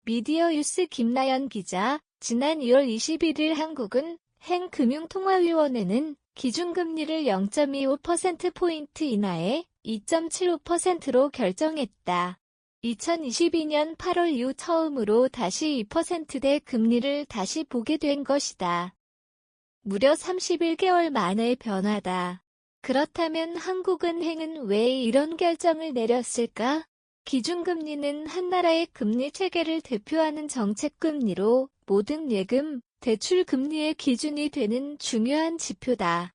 미디어유스 김나연 기자, 지난 2월 21일 한국은행금융통화위원회는 기준금리를 0.25%포인트 인하해 2.75%로 결정했다. 2022년 8월 이후 처음으로 다시 2%대 금리를 다시 보게 된 것이다. 무려 31개월 만의 변화다. 그렇다면 한국은행은 왜 이런 결정을 내렸을까? 기준금리는 한 나라의 금리 체계를 대표하는 정책금리로 모든 예금, 대출 금리의 기준이 되는 중요한 지표다.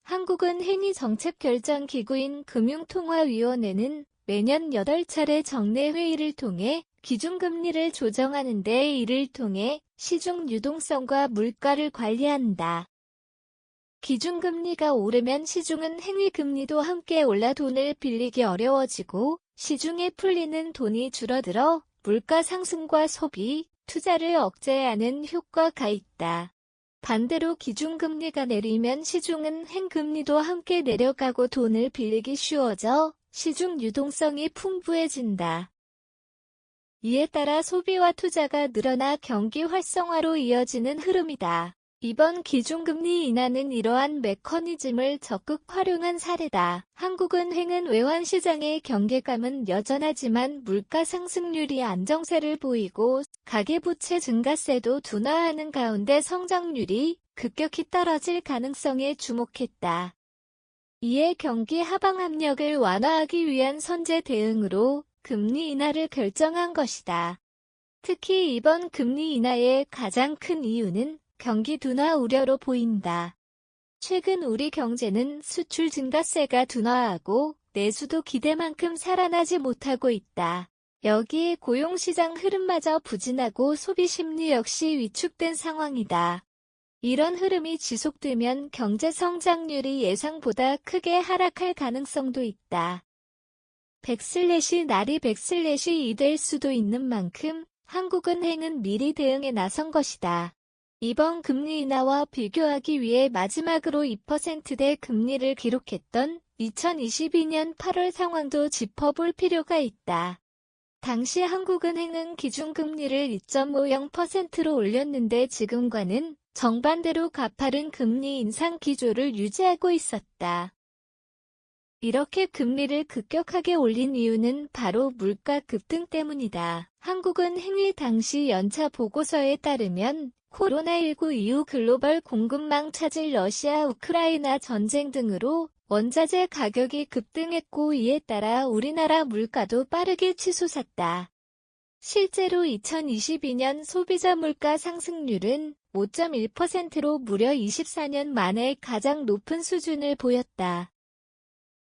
한국은행이 정책결정기구인 금융통화위원회는 매년 8차례 정례회의를 통해 기준금리를 조정하는 데 이를 통해 시중 유동성과 물가를 관리한다. 기준금리가 오르면 시중은 행위금리도 함께 올라 돈을 빌리기 어려워지고 시중에 풀리는 돈이 줄어들어 물가 상승과 소비, 투자를 억제하는 효과가 있다. 반대로 기준금리가 내리면 시중은 행금리도 함께 내려가고 돈을 빌리기 쉬워져 시중 유동성이 풍부해진다. 이에 따라 소비와 투자가 늘어나 경기 활성화로 이어지는 흐름이다. 이번 기준금리 인하는 이러한 메커니즘을 적극 활용한 사례다. 한국은행은 외환시장의 경계감은 여전하지만 물가 상승률이 안정세를 보이고 가계부채 증가세도 둔화하는 가운데 성장률이 급격히 떨어질 가능성에 주목했다. 이에 경기 하방 압력을 완화하기 위한 선제 대응으로 금리 인하를 결정한 것이다. 특히 이번 금리 인하의 가장 큰 이유는 경기 둔화 우려로 보인다. 최근 우리 경제는 수출 증가세가 둔화하고 내수도 기대만큼 살아나지 못하고 있다. 여기에 고용시장 흐름마저 부진하고 소비 심리 역시 위축된 상황이다. 이런 흐름이 지속되면 경제 성장률이 예상보다 크게 하락할 가능성도 있다. 날이 이 될 수도 있는 만큼 한국은행은 미리 대응에 나선 것이다. 이번 금리 인하와 비교하기 위해 마지막으로 2%대 금리를 기록했던 2022년 8월 상황도 짚어볼 필요가 있다. 당시 한국은행은 기준금리를 2.50%로 올렸는데 지금과는 정반대로 가파른 금리 인상 기조를 유지하고 있었다. 이렇게 금리를 급격하게 올린 이유는 바로 물가 급등 때문이다. 한국은행이 당시 연차 보고서에 따르면 코로나19 이후 글로벌 공급망 차질 러시아 우크라이나 전쟁 등으로 원자재 가격이 급등했고 이에 따라 우리나라 물가도 빠르게 치솟았다. 실제로 2022년 소비자 물가 상승률은 5.1%로 무려 24년 만에 가장 높은 수준을 보였다.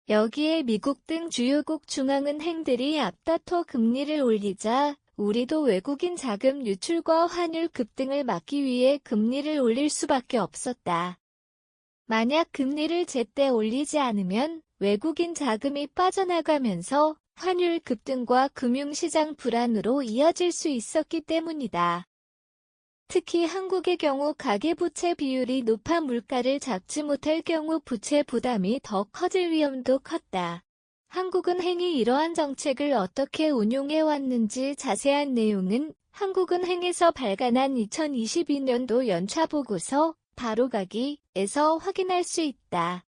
여기에 미국 등 주요국 중앙은행들이 앞다퉈 금리를 올리자 우리도 외국인 자금 유출과 환율 급등을 막기 위해 금리를 올릴 수밖에 없었다. 만약 금리를 제때 올리지 않으면 외국인 자금이 빠져나가면서 환율 급등과 금융시장 불안으로 이어질 수 있었기 때문이다. 특히 한국의 경우 가계부채 비율이 높아 물가를 잡지 못할 경우 부채 부담이 더 커질 위험도 컸다. 한국은행이 이러한 정책을 어떻게 운용해왔는지 자세한 내용은 한국은행에서 발간한 2022년도 연차보고서 바로가기에서 확인할 수 있다.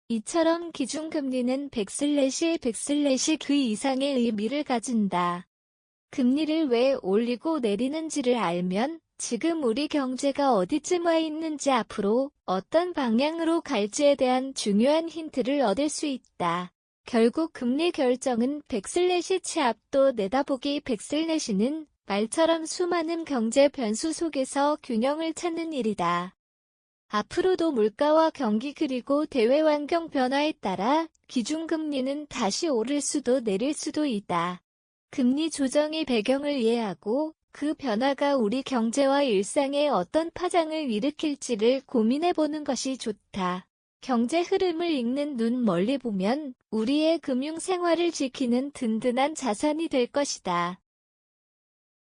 이처럼 기준금리는 100/ 그 이상의 의미를 가진다. 금리를 왜 올리고 내리는지를 알면 지금 우리 경제가 어디쯤 와 있는지 앞으로 어떤 방향으로 갈지에 대한 중요한 힌트를 얻을 수 있다. 결국 금리 결정은 100/ 앞도 내다보기 100/는 말처럼 수많은 경제 변수 속에서 균형을 찾는 일이다. 앞으로도 물가와 경기 그리고 대외 환경 변화에 따라 기준금리는 다시 오를 수도 내릴 수도 있다. 금리 조정의 배경을 이해하고 그 변화가 우리 경제와 일상에 어떤 파장을 일으킬지를 고민해보는 것이 좋다. 경제 흐름을 읽는 눈 멀리 보면 우리의 금융 생활을 지키는 든든한 자산이 될 것이다.